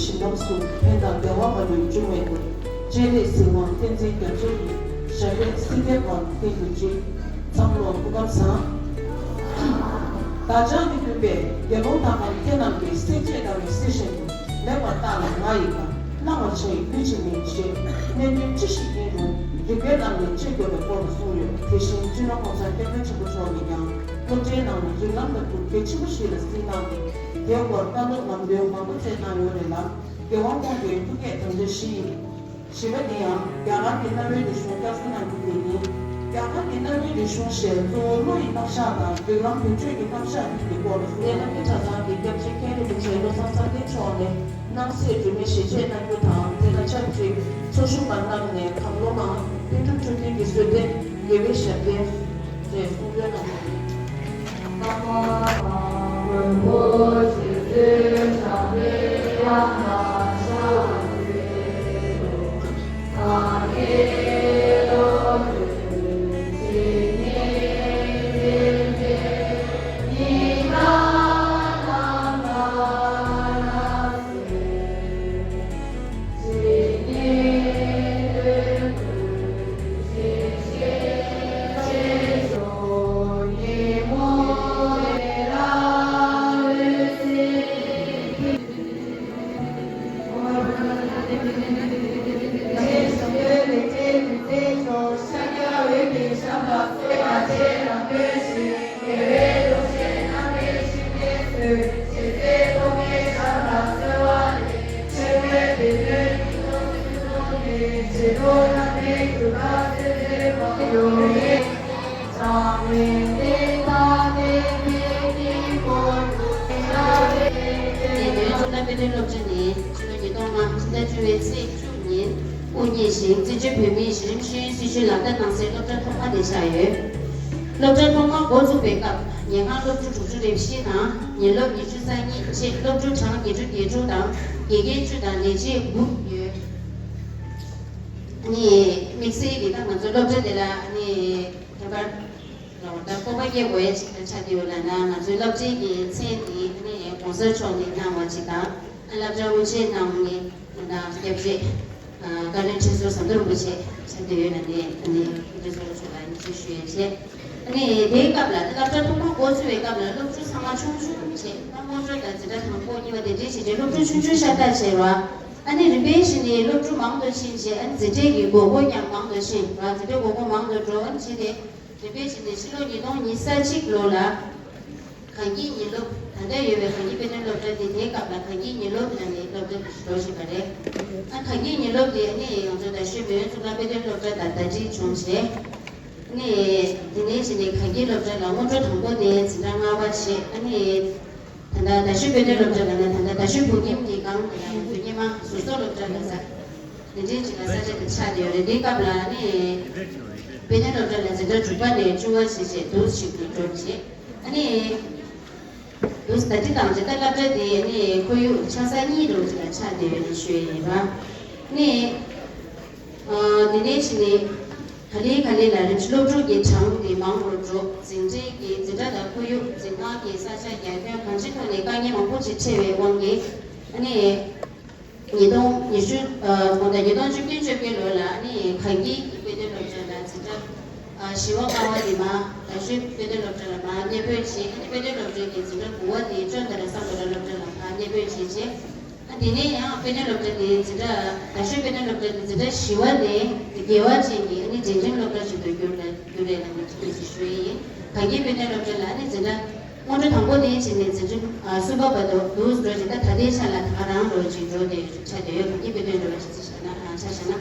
신남수 팬다 대화가를 중에도 제대 승원 텐제 견적이 샤베 시대권 대구지 참로 부감사 다장이 그배 대모당한 태남기 스테이지에다가 스테이션 내가 따라 나이가 나와 저희 규칙인지 내님 지식인으로 리베라는 제거를 보여주려 대신 주는 것을 대표적으로 좋아하냐 현재는 중간부터 개치부시를 쓰나니 대학원 따로 만들어 마무리 나요래나 대왕공부에 두개 던지시 시베니아 야간 옛날에 대신 가스난 부분이 야간 옛날에 대신 시도 로이 박사가 그런 표적이 박사를 보고 내는 기자가 기ገብ식해를 제로 상상된 처음에 낭스의 주민 시제나 교당 대가 잡지 소수 만남에 강로마 인터뷰 기술된 예배시대 제 소변을 lập trên phong có chủ đề cặp nhà hàng lập chủ chủ đề xin hả nhà lập như chúng ta như chị lập chủ chẳng như chúng ta như chúng ta như chị bút như mixi thì ta mình lập trên để là như các bạn rồi ta có bao nhiêu buổi trả điều là mà rồi lập trên thì xe thì như công sở chọn thì nào mà chỉ ta lập ra một trên nào như là đẹp chị cái này chỉ số sản xuất của chị trả điều là như chỉ số là như chị 네, 대갑라. 갑자 통화 고수에 갑라. lok주 상마 충충치. 나모저다 지다 상고니와 대지시 lok주 충충샤다체와 아니 리베이션이 lok주 망도 신시 안 지제기 고고냥 망도 신. 와 지대 고고 망도 조 안치데 리베이션이 실로니 동니 사치글로라. 강기니 록 단대 예외 강기 베는 lok주 대갑라. 강기니 lok라니 lok주 도시가래. 아 강기니 lok이 아니 영저다 쉬베 주가 베는 lok주 다다지 중세. 네, 디네시네 가기로 저 나무저 통보네 지랑아바시 아니 단다 다시 베들로 저는 단다 다시 보김디 강 그냥마 소소로 저는사 이제 지가 사제 차려요. 네가블라니 베들로 저는 저 주반에 주어지시 도시도 좋지. 아니 요스타지 당제 달라베디 아니 고유 차사니로 지가 차려요. 쉬이바 네 디네시네 खाली लारे चलोट्रो के छांग के मांगरो जो जिंजे के जिदा दा कोयो जिंगा के साचा या के कंचे को लेका ने मंगो चिचे वे वंगे अने येदों येशु मोदा येदों जुके जुके लोला अने खागी पेदे लोचला जिदा शिवा कावा दिमा ताशु पेदे लोचला मा ने पेची ने पेदे लोचले के जिदा बुआ दे चंदरा सामरा लोचला मा ने पेची जे दिने यहाँ पेने लोकल जिदा ताशु पेने लोकल जिदा शिवा ने केवा चेंगे अनि जेजें लोकल चितो क्योरे ना मिची शुई खागी पेने लोकल आने जिदा मोटे थंबो दे चिने जेजें सुबह बदो दूस रो जिदा थादे शाला थारां रो चितो दे छादे खागी पेने रो चिना छाशना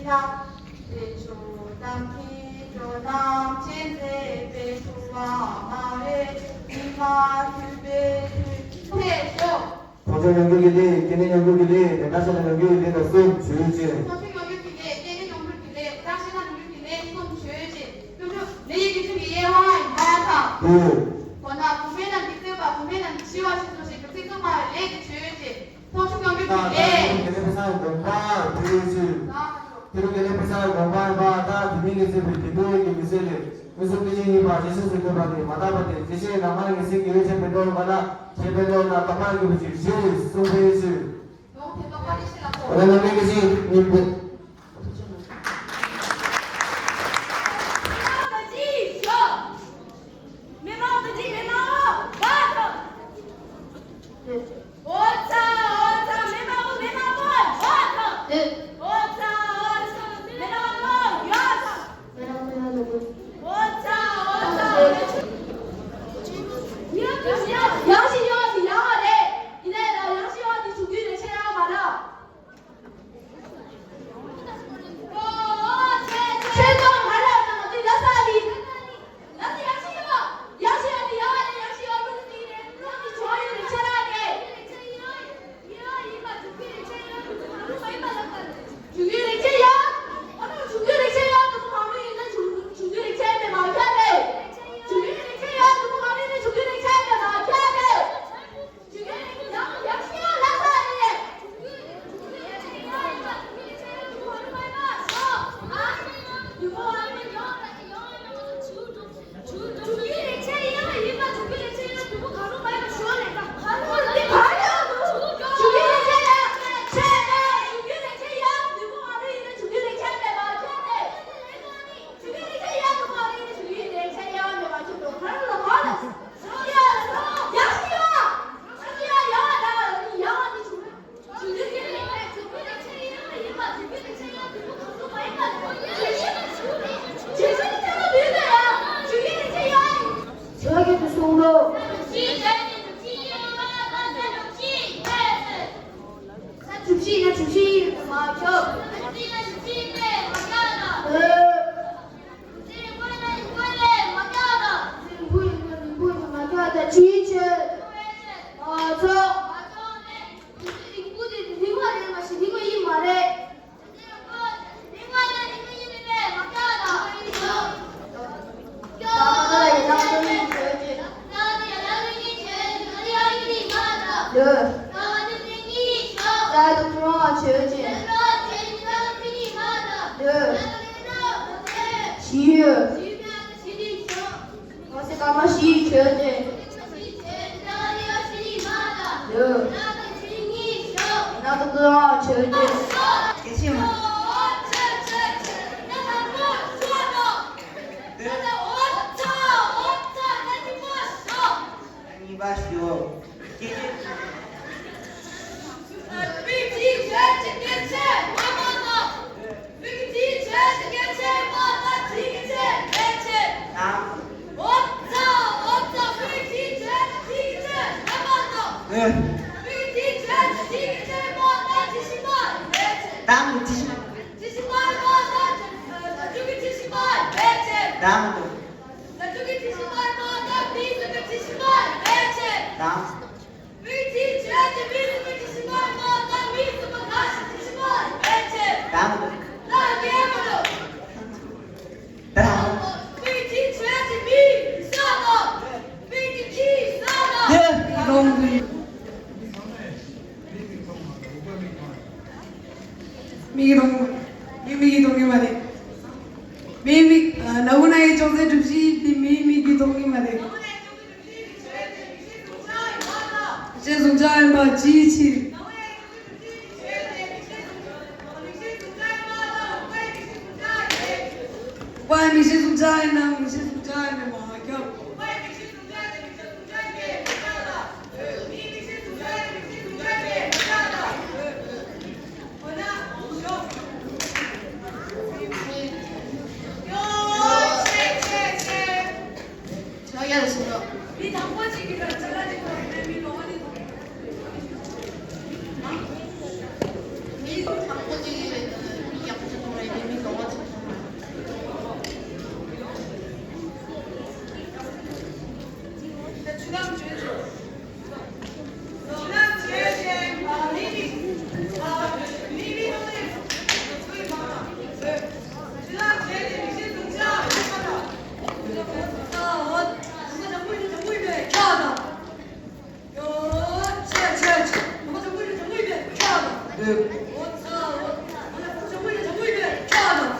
나 대초 남기 좀 도전 연극이니 깨는 연극이니 내가 사는 연극이니 너숨 주유지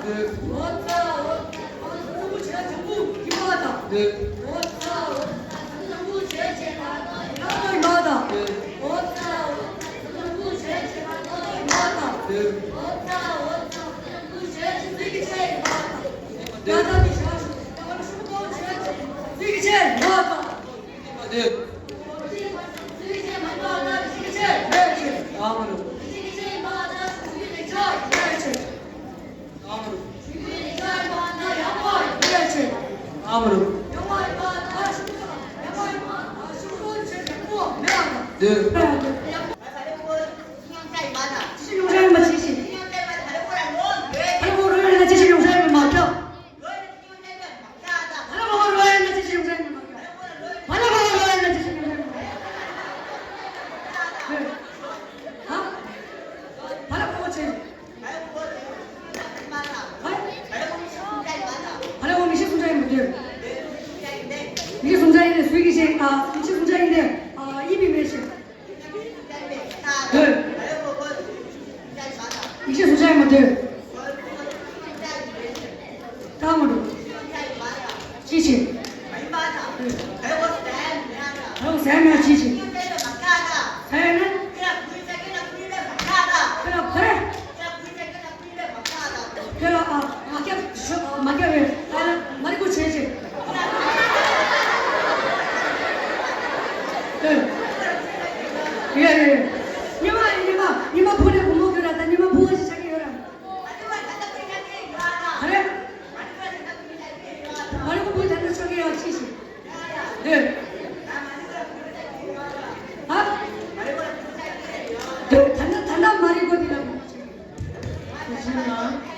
정부 제한 정부 기부하다. 정부 제한 기부하다. 정부 제한 이게 송장인데 수익이 제일 이게 송장인데 입이 몇이야? 이게 송장이면 돼. 다음으로 지지. 그리고 세면 지지. 세는 그래. 그래 막혀를 말고 지지. 예. 니마 보내 못 그러다. 니마 보고 시작해요라. 그래? 말고 뭐 단단 척이야 치시. 네. 아? 네, 단단 말이거든요. 잠시만요.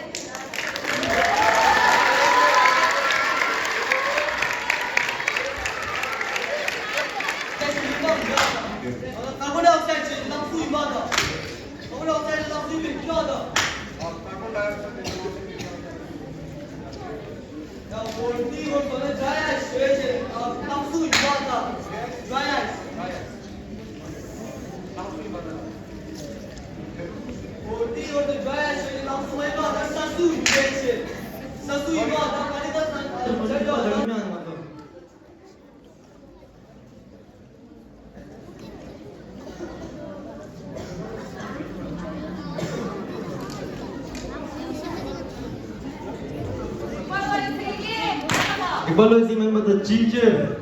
Kepala si memang tercicer.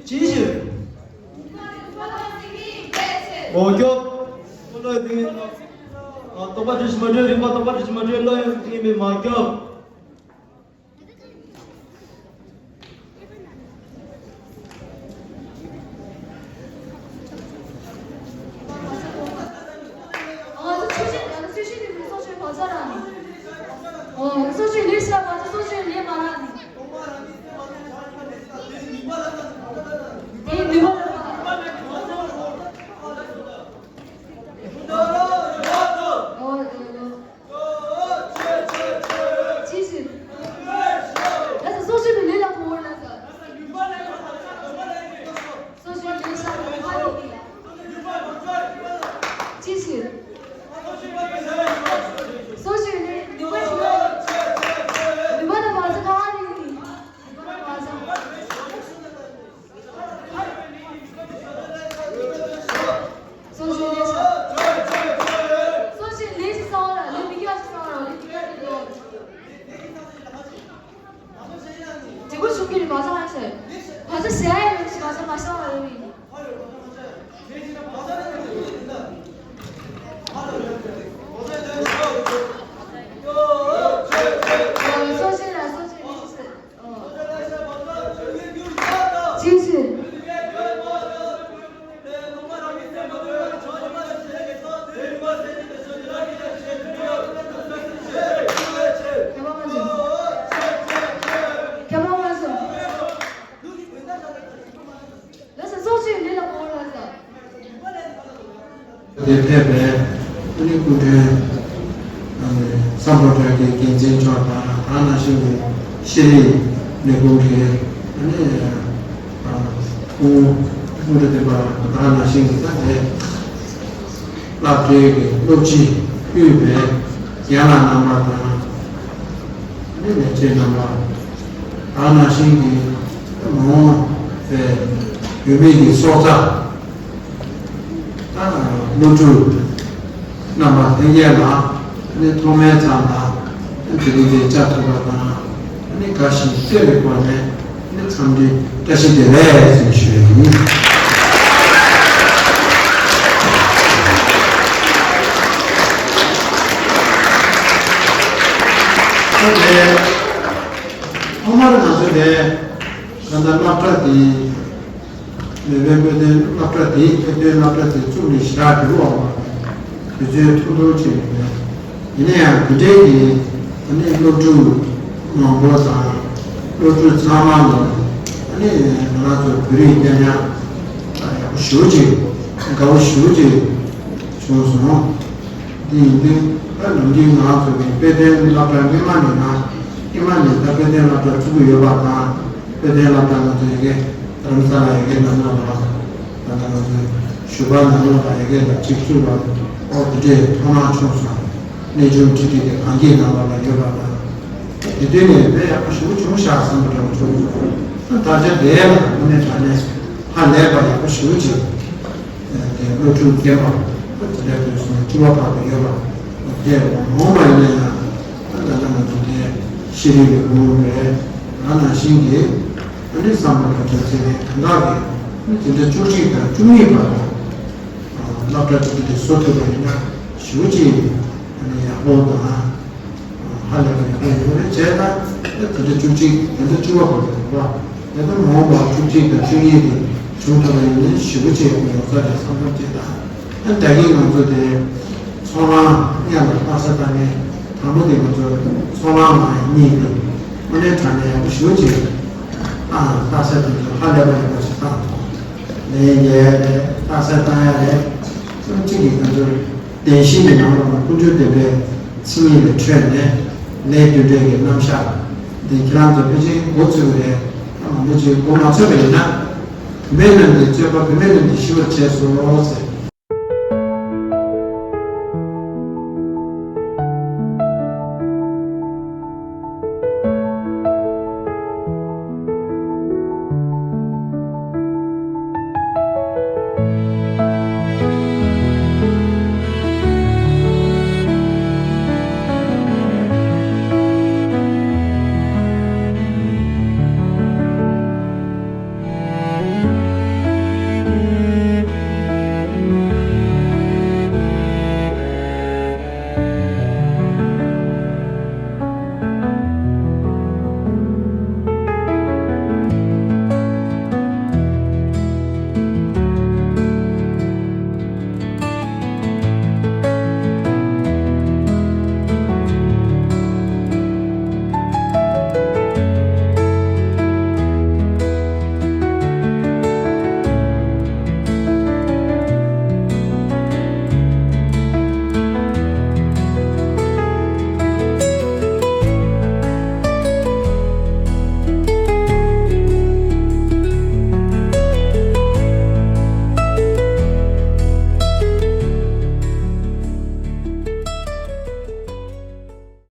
Cicer. Mojok. Kalau dengan tempat di semua dia, tempat di semua dia lah yang ini mojok. 소주인 일시라고 하지 소주인 일 말하니 이 누가 지지 그래서 소주인 일라고 몰라서 소주인 일시라고 하니 지지 소주인 일 누가 이번에 맞아 가만히 이번에 맞아 소신 레이스 싸워라 내 미기가 싸워라 우리 기다리고 지금 죽기를 맞아 하세요 맞아 세아야 맞아 맞아 여기 那这个陆基预备江南那么的，那个这那么，阿那新的我预备的所在，陆主那么听见了，你同面讲了，你这里的家头了，你开始这个关呢，你参的这是的来是学习。हमारे नाते दे कंधा लापराती लेवेबे लापराती के लापराती चुली स्टार्ट हुआ मुझे थोड़ा चाहिए इन्हें गुडे की इन्हें लोटू मंगोसा लोटू सामानो इन्हें नातो बुरी क्या शूजी गाँव शूजी शूज़ों दिन नंदी नातो बेटे लापराती माने ना इमाने तबेते लापरा चुबु योगा का बेटे लापरा तो ये रमजान आएगे नन्ना नन्ना शुभा नन्ना आएगे लक्ष्य शुभा और तुझे थोड़ा छोटा ने जो चीज़ के आगे ना वाला योगा का इतने में आप शुरू शुरू शासन बताओ शुरू ताजे देर उन्हें जाने हाँ ले बाय आप शुरू चीज़ लोटू क्या बात तो ले तो उसमें चुबा पाते योगा ये मोबाइल में ना नन्ना तो ये शिरीले गुरुवे नाना शिंगे अने सामने करते हैं नागे जिंदे चुची का चुनी पाता लापरा चुकी सोते बना शुची अने याबोदा हाले में ये जेला जिंदे चुची जिंदे चुवा पड़ता है वाह ये तो मोबा चुची का चुनी भी चुनता बना शुची को योगा सामने जेला अन दागी मंजूर है सोना यार पासा ताने 아무데 그 소망이 있는 오늘 전에 쉬우지 다섯도 하려고 싶다 네 다섯다에 솔직히 그 대신에 나오는 꾸준히 승리를 취했네 내주되게 남샤 네 그런데 이제 고추에 뭐지 고마워서나 매는 제가 매는 쉬워 제소로서